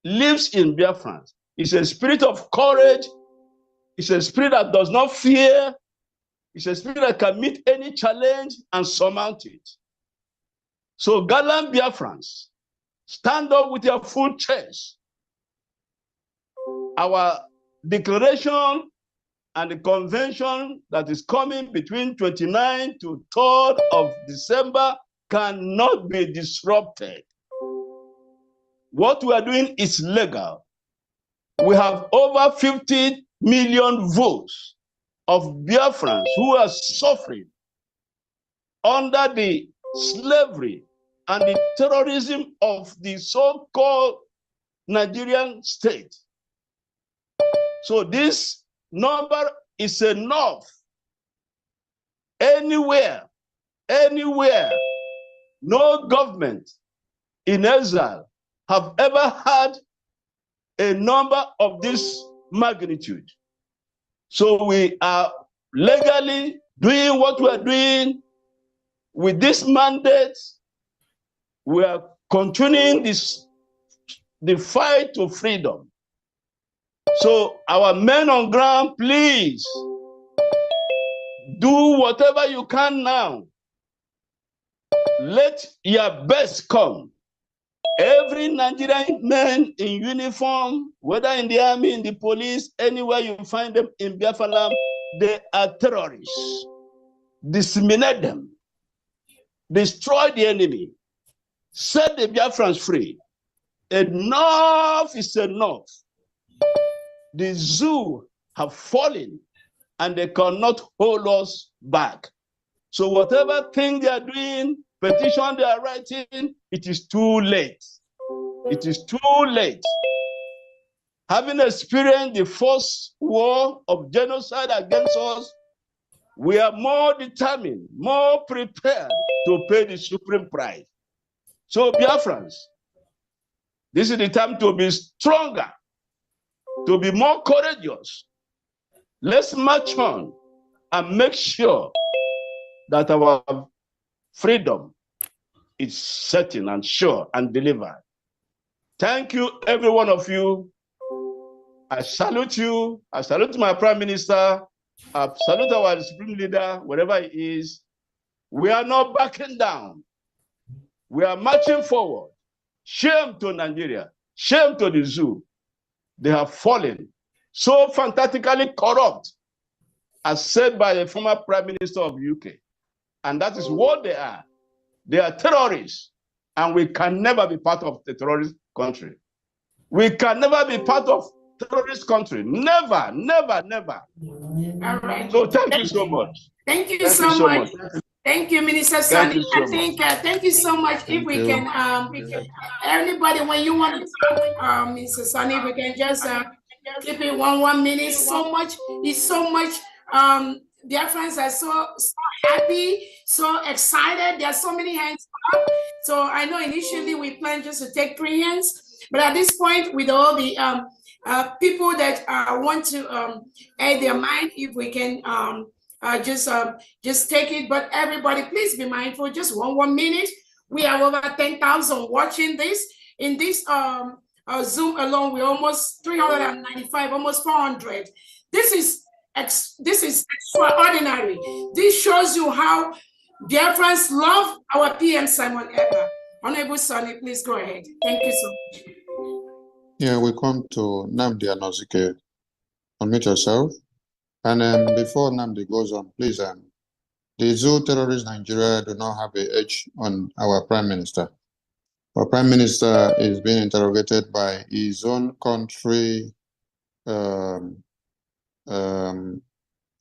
lives in Biafrans. It's a spirit of courage. It's a spirit that does not fear. It's a spirit that can meet any challenge and surmount it. So, gallant Biafrans, stand up with your full chest. Our declaration and the convention that is coming between 29th to 3rd of December cannot be disrupted. What we are doing is legal. We have over 50 million votes of Biafrans who are suffering under the slavery and the terrorism of the so-called Nigerian state. So this number is enough. Anywhere, no government in exile have ever had a number of this magnitude. So we are legally doing what we are doing with this mandate. We are continuing the fight to freedom. So our men on ground, please do whatever you can now. Let your best come. Every Nigerian man in uniform, whether in the army, in the police, anywhere you find them in Biafra land, they are terrorists. Disseminate them. Destroy the enemy. Set the Biafrans free. Enough is enough. The zoo have fallen and they cannot hold us back. So whatever thing they are doing, petition they are writing, it is too late. It is too late. Having experienced the first war of genocide against us, we are more determined, more prepared to pay the supreme price. So Biafrans, this is the time to be stronger, to be more courageous. Let's march on and make sure that our freedom is certain and sure and delivered. Thank you, every one of you. I salute you. I salute my Prime Minister. I salute our Supreme Leader, wherever he is. We are not backing down. We are marching forward. Shame to Nigeria. Shame to the zoo. They have fallen so fantastically corrupt, as said by the former Prime Minister of the UK. And that is what they are. They are terrorists. And we can never be part of the terrorist country. We can never be part of terrorist country. Never, never, never. All right. So thank you so much. Thank you so much. Thank you, Minister Sonny. I think thank you so much. If we can, anybody, when you want to talk, Minister Sonny, we can just keep it 1 minute. So much, it's so much. Their friends are so happy, so excited. There are so many hands up. So I know initially we planned just to take 3 hands, but at this point, with all the people that want to add their mind, if we can just take it. But everybody, please be mindful. Just 1 minute. We have over 10,000 watching this. In this Zoom alone, we're almost 395, almost 400. This is extraordinary. This shows you how dear friends love our PM Simon Ekpa. Honorable Sonny, please go ahead. Thank you so much. Yeah, we come to Nnamdi Anosike. Unmute yourself. And before Nnamdi goes on, please, the zoo terrorist Nigeria do not have a edge on our Prime Minister. Our Prime Minister is being interrogated by his own country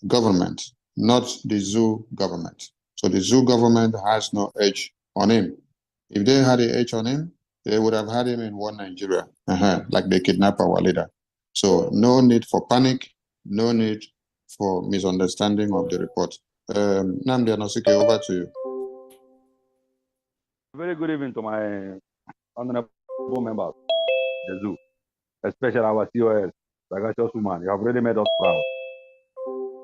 government, not the zoo government. So the zoo government has no edge on him. If they had an edge on him, they would have had him in one Nigeria, like they kidnap our leader. So no need for panic, no need for misunderstanding of the report. Nnamdi Anosike, over to you. Very good evening to my honorable members, the zoo, especially our COS, Sagacious woman. You have really made us proud.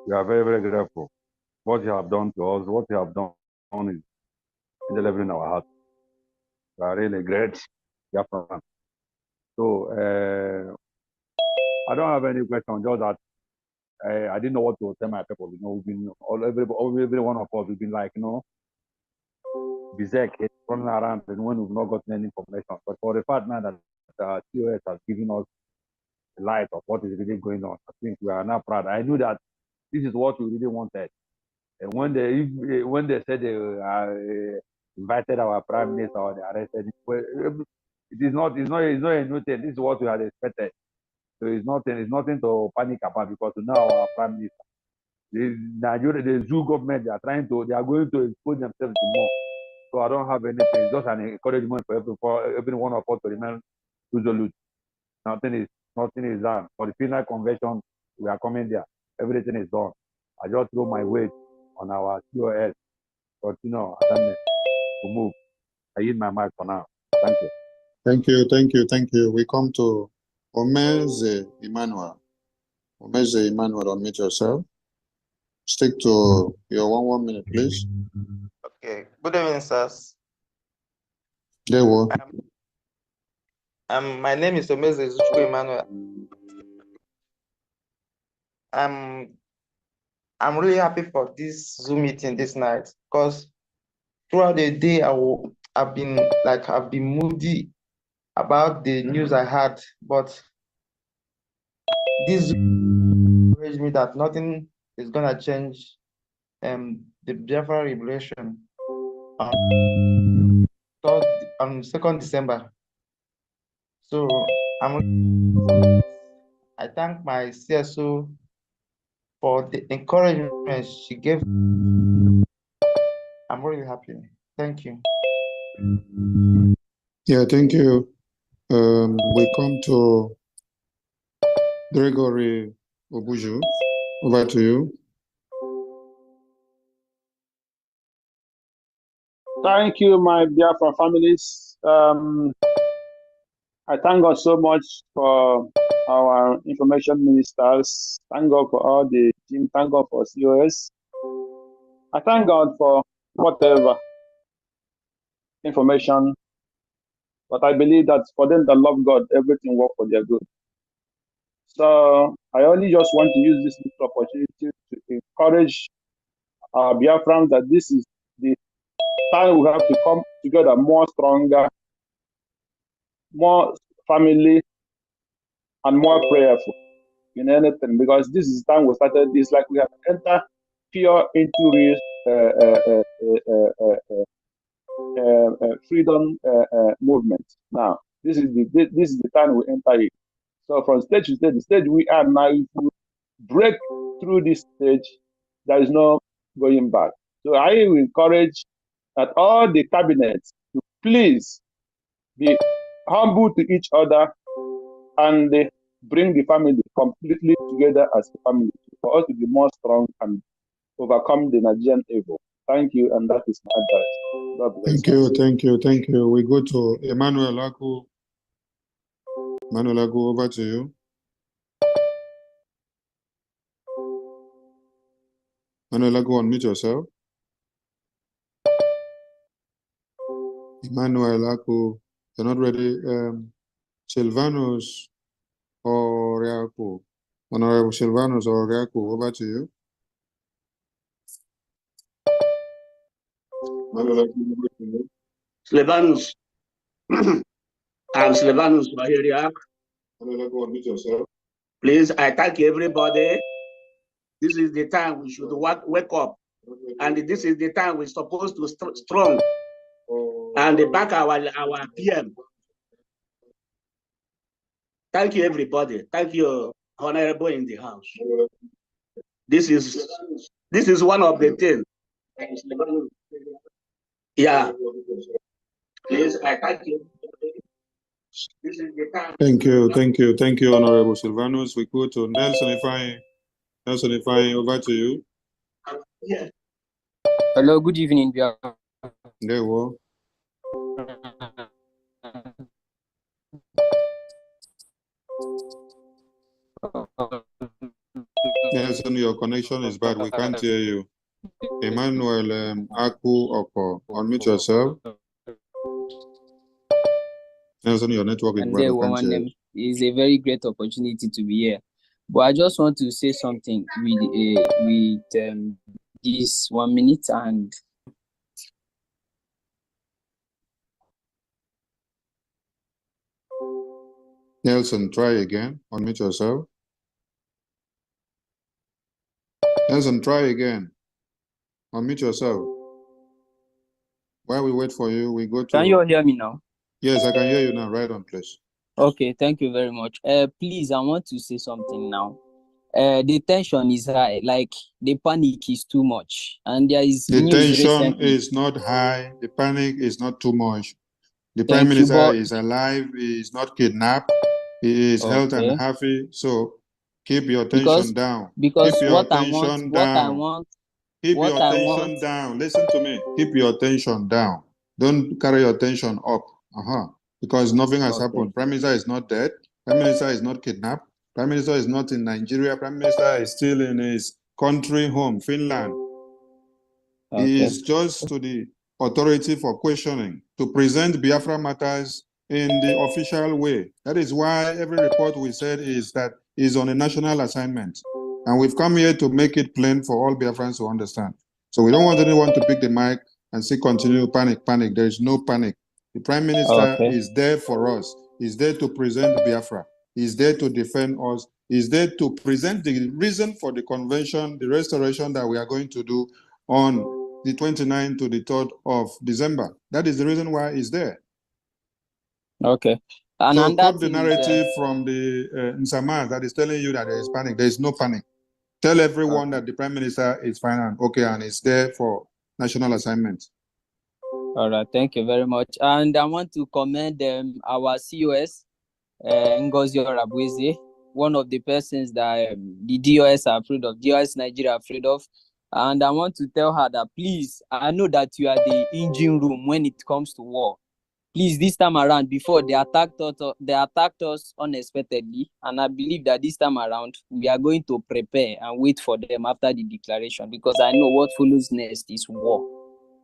We are very, very grateful. What you have done to us, what you have done is delivering our heart. We are really great. So I don't have any question, just that I didn't know what to tell my people. You know, we've been every one of us, we've been like, you know, berserk, running around, and when we've not gotten any information. But for the fact now that COS has given us light of what is really going on, I think we are now proud. I knew that this is what we really wanted. And when they said they invited our prime minister or they arrested him, well, it's not a new thing. This is what we had expected. So it's nothing to panic about, because now our prime minister, the zoo government, they are going to expose themselves more. So I don't have anything. It's just an encouragement for every one of us to remain resolute. Nothing is done. For the penal convention, we are coming there. Everything is done. I just throw my weight on our COS. Continue to move. I use my mic for now. Thank you. Thank you. We come to Omeze Emmanuel. Omeze Emmanuel, unmute yourself. Stick to your 1 minute, please. Okay. Good evening, sirs. There we go. My name is Omeze Emmanuel. I'm really happy for this Zoom meeting this night, because throughout the day I've been moody about the news I had, but this encouraged me that nothing is gonna change the Biafra revelation on 2nd December. So I thank my CSO for the encouragement she gave. I'm really happy. Thank you. Yeah, thank you. We come to Gregory Obuju. Over to you. Thank you, my Biafra families. I thank God so much for our information ministers. Thank God for all the team. Thank God for COS. I thank God for whatever information, but I believe that for them that love God, everything works for their good. So I only just want to use this opportunity to encourage our Biafrans that this is the time we have to come together more stronger more family, and more prayerful in anything, because this is the time we started this, like we have entered pure into real freedom movement. Now, this is the time we enter it. So from stage to stage, the stage we are now, if we break through this stage, there is no going back. So I will encourage that all the cabinets to please be humble to each other and bring the family completely together as a family for us to be more strong and overcome the Nigerian evil. Thank you, and that is my advice. God bless. Thank you. We go to Emmanuel Aku. Emmanuel Aku, over to you. Emmanuel Aku, unmute yourself. Emmanuel Aku, you're not ready. Silvanus or Reaku? Honorable Silvanus or Reaku, over to you. Silvanus. I'm Silvanus Bahiriak. Unmute yourself. Please, I thank everybody. This is the time we should wake up. And this is the time we're supposed to strong and back our PM. Thank you, everybody. Thank you, Honorable in the House. This is one of the things. Yeah. Please, I thank you. This is the time. Thank you, Honorable Silvanus. We go to Nelson Ifeanyi, over to you. Yeah. Hello, good evening. There you go. Nelson, your connection is bad. We can't hear you. Emmanuel Aku Oko, unmute yourself. Nelson, your network is bad. We can't hear you. It's a very great opportunity to be here. But I just want to say something with this 1 minute and Nelson, try again. Unmute yourself. Nelson, try again. Unmute yourself. While we wait for you, we go to... Can you all hear me now? Yes, I can hear you now. Right on, please. Okay, thank you very much. Please, I want to say something now. The tension is high, like the panic is too much. And there is the news tension recently. is not high. The panic is not too much. The Prime Minister is alive. He is not kidnapped. He is healthy and happy. So keep your tension down. Because keep your what tension down. Keep your tension down. Listen to me. Keep your tension down. Don't carry your tension up. Because nothing has happened. Prime Minister is not dead. Prime Minister is not kidnapped. Prime Minister is not in Nigeria. Prime Minister is still in his country home, Finland. He is just to the authority for questioning, to present Biafra matters in the official way. That is why every report we said is that is on a national assignment. And we've come here to make it plain for all Biafrans to understand. So we don't want anyone to pick the mic and say continue panic. There is no panic. The Prime Minister is there for us. He's there to present Biafra. He's there to defend us. He's there to present the reason for the convention, the restoration that we are going to do on the 29th to the 3rd of December. That is the reason why he's there. Okay. So cut the narrative from the Nsama that is telling you that there is panic. There is no panic. Tell everyone that the Prime Minister is fine and okay and is there for national assignments. All right, thank you very much. And I want to commend our COS, Ngozi Orabweze, one of the persons that the DOS are afraid of, DOS Nigeria are afraid of. And I want to tell her that, please, I know that you are the engine room when it comes to war. Please, this time around, before they attacked us unexpectedly, and I believe that this time around, we are going to prepare and wait for them after the declaration, because I know what follows next is war.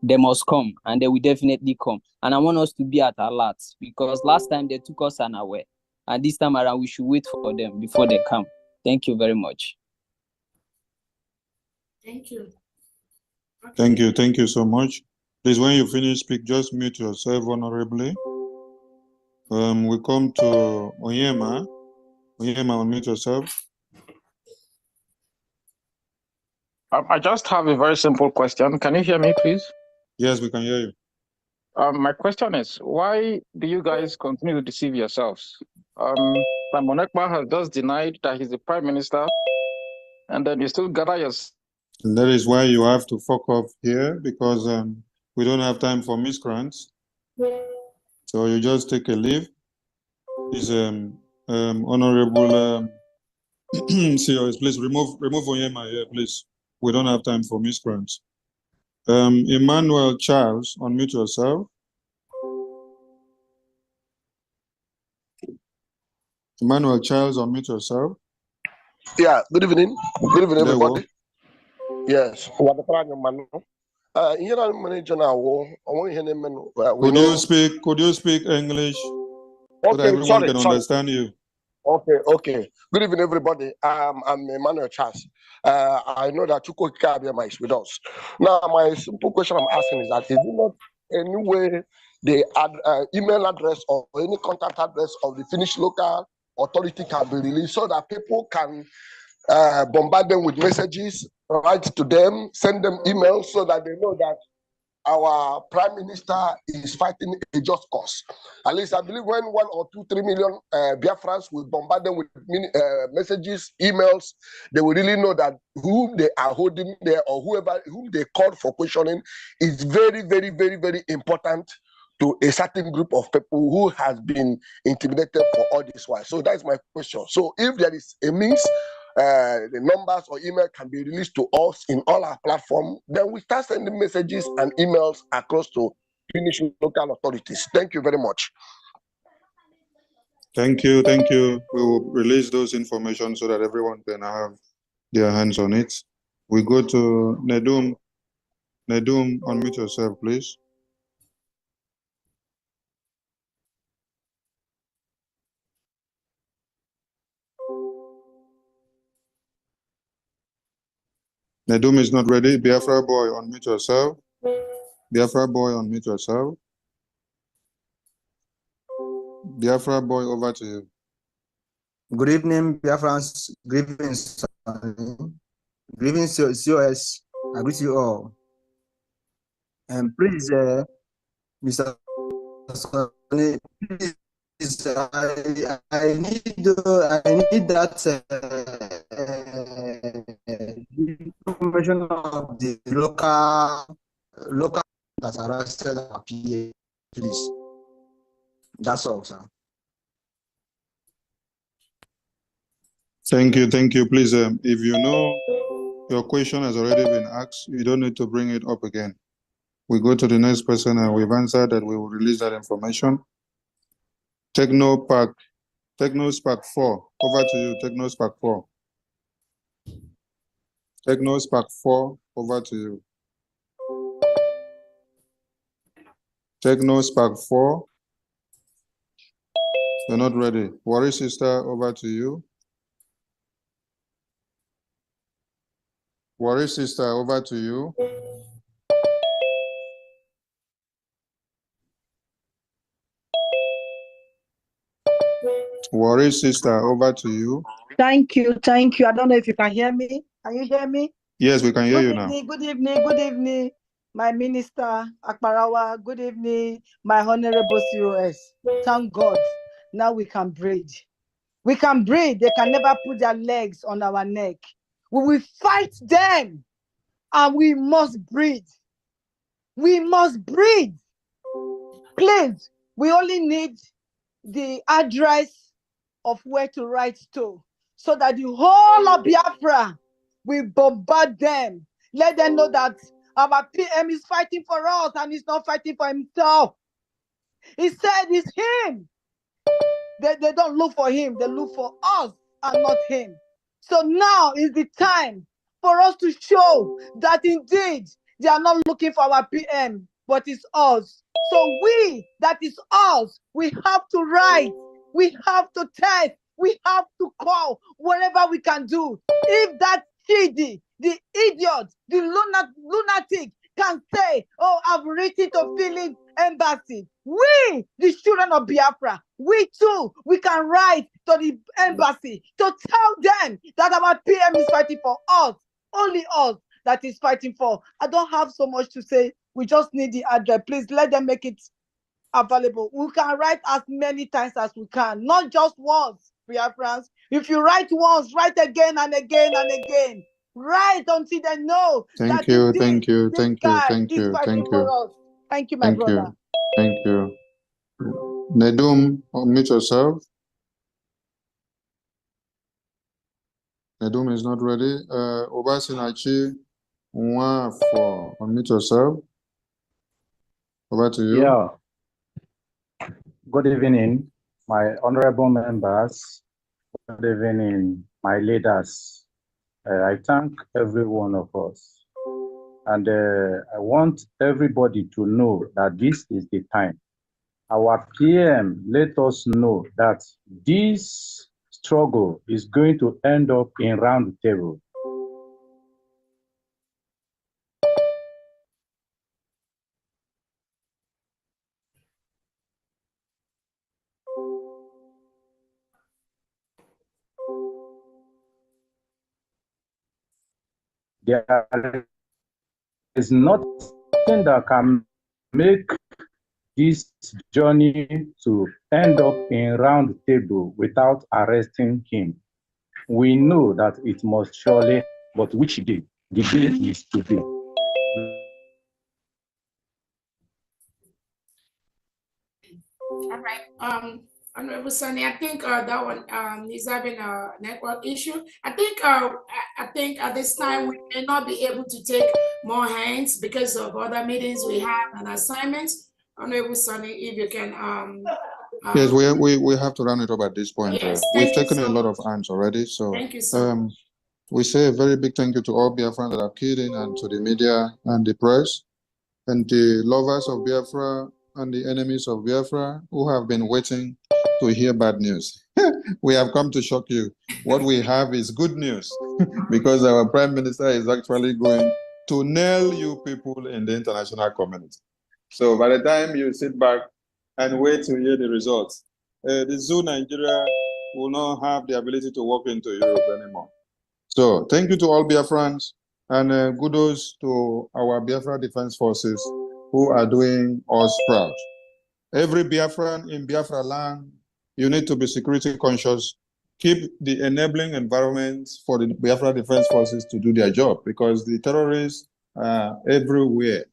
They must come, and they will definitely come. And I want us to be at alert, because last time they took us unaware, and this time around, we should wait for them before they come. Thank you very much. Thank you. Okay. Thank you so much. Please, when you finish speak, just mute yourself honorably. We come to Onyema. Onyema, unmute yourself. I just have a very simple question. Can you hear me, please? Yes, we can hear you. My question is, why do you guys continue to deceive yourselves? Simon Ekpa has just denied that he's the prime minister, and then you still gather your... And that is why you have to fuck off here, because we don't have time for miscreants. So you just take a leave. Please, Honorable COS, please remove Onyema here, please. We don't have time for miscreants. Emmanuel Charles, unmute yourself. Emmanuel Charles, unmute yourself. Yeah, good evening. Good evening, There everybody. we Yes. Could you speak English so that Okay, everyone can understand you? Okay. Good evening, everybody. I'm Emmanuel Charles. I know that Chuko Kabiama is with us. Now, my simple question I'm asking is that is it not any way the email address or any contact address of the Finnish local authority can be released so that people can bombard them with messages, write to them, send them emails so that they know that our prime minister is fighting a just cause. At least I believe when 1 or 2, 3 million Biafrans will bombard them with messages, emails, they will really know that whom they are holding there or whom they called for questioning is very, very, very, very important to a certain group of people who has been intimidated for all this while. So that's my question. So if there is a means, the numbers or email can be released to us in all our platforms, then we start sending messages and emails across to Finnish local authorities. Thank you very much. Thank you. We will release those information so that everyone can have their hands on it. We go to Nedum. Nedum, unmute yourself, please. Nedum is not ready. Biafra boy, unmute yourself. Biafra boy, unmute yourself. Biafra boy, over to you. Good evening, Biafrans. Greetings, greetings, COS. I greet you all. And please, Mr. Sonny, please, I need that information of the local that arrested our PA, please. That's all, sir. Thank you. Please, if you know your question has already been asked, you don't need to bring it up again. We go to the next person and we've answered that we will release that information. TechnoSpark 4. Over to you, TechnoSpark 4. TechnoSpark 4, over to you. TechnoSpark 4. You're not ready. Worry sister, over to you. Worry sister, over to you. Worry sister, over to you. Thank you. I don't know if you can hear me. Can you hear me? Yes, we can hear you now. Good evening, my minister Akparawa. Good evening, my honorable COS. Thank God. Now we can breathe. They can never put their legs on our neck. We will fight them and we must breathe. Please, we only need the address of where to write to so that the whole of Biafra will bombard them. Let them know that our PM is fighting for us and he's not fighting for himself. He said it's him. They don't look for him, they look for us and not him. So now is the time for us to show that indeed they are not looking for our PM, but it's us. So that is us, we have to write, we have to test, we have to call, whatever we can do. If that kid, the idiot, the lunatic can say, oh, I've written to Philip embassy. We, the children of Biafra, we too, we can write to the embassy to tell them that our PM is fighting for us, only us that is fighting for. I don't have so much to say. We just need the address. Please let them make it available. We can write as many times as we can, not just once, Biafrans. If you write once, write again and again and again. Write until they know Thank that you, indeed thank you, this thank you, guy thank is you, fighting thank you, for us. Thank you, my thank brother. you, thank you. Nedum, unmute yourself. Nedum is not ready. Obasinachi, unmute yourself. Over to you. Yeah. Good evening, my honorable members. Good evening, my leaders. I thank every one of us. And I want everybody to know that this is the time. Our PM let us know that this struggle is going to end up in round table. There is nothing that can make this journey to end up in round table without arresting him. We know that it must surely, but which day? The day is today. All right. Honorable Sunny, I think that one is having a network issue. I think at this time we may not be able to take more hands because of other meetings we have and assignments. Honorable Sunny, if you can Yes, we have to run it up at this point. Yes, we've taken a lot of hands already, so thank you so much. We say a very big thank you to all Biafrans that have keyed in, and to the media and the press, and the lovers of Biafra and the enemies of Biafra who have been waiting to hear bad news. We have come to shock you. What we have is good news because our Prime Minister is actually going to nail you people in the international community. So by the time you sit back and wait to hear the results, the zoo Nigeria will not have the ability to walk into Europe anymore. So thank you to all Biafrans, and kudos to our Biafra Defense Forces who are doing us proud. Every Biafran in Biafra land, you need to be security conscious. Keep the enabling environment for the Biafra Defense Forces to do their job, because the terrorists are everywhere.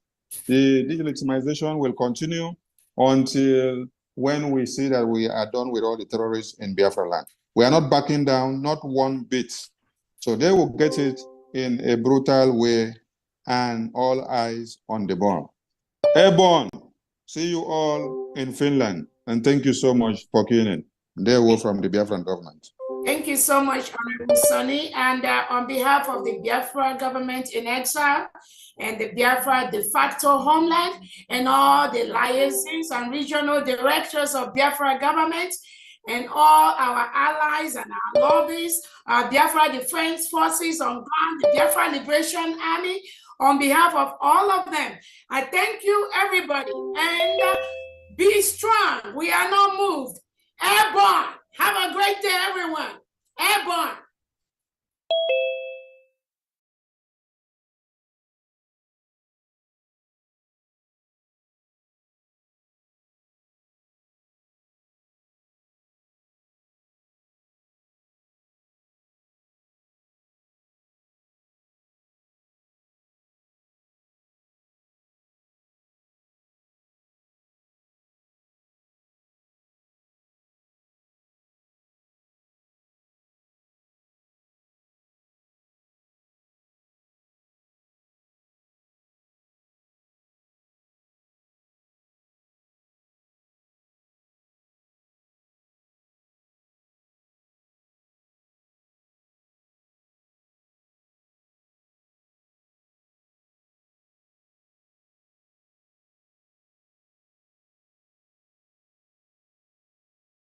The delegitimization will continue until when we see that we are done with all the terrorists in Biafra land. We are not backing down, not one bit. So they will get it in a brutal way, and all eyes on the bomb. Airborne, see you all in Finland, and thank you so much for keying in. They were from the Biafran government. Thank you so much, Honorable Sonny. And on behalf of the Biafra government in exile and the Biafra de facto homeland and all the liaisons and regional directors of Biafra government and all our allies and our lobbies, Biafra Defense Forces on ground, the Biafra Liberation Army, on behalf of all of them, I thank you, everybody, and be strong. We are not moved. Airborne. Have a great day, everyone. Airborne.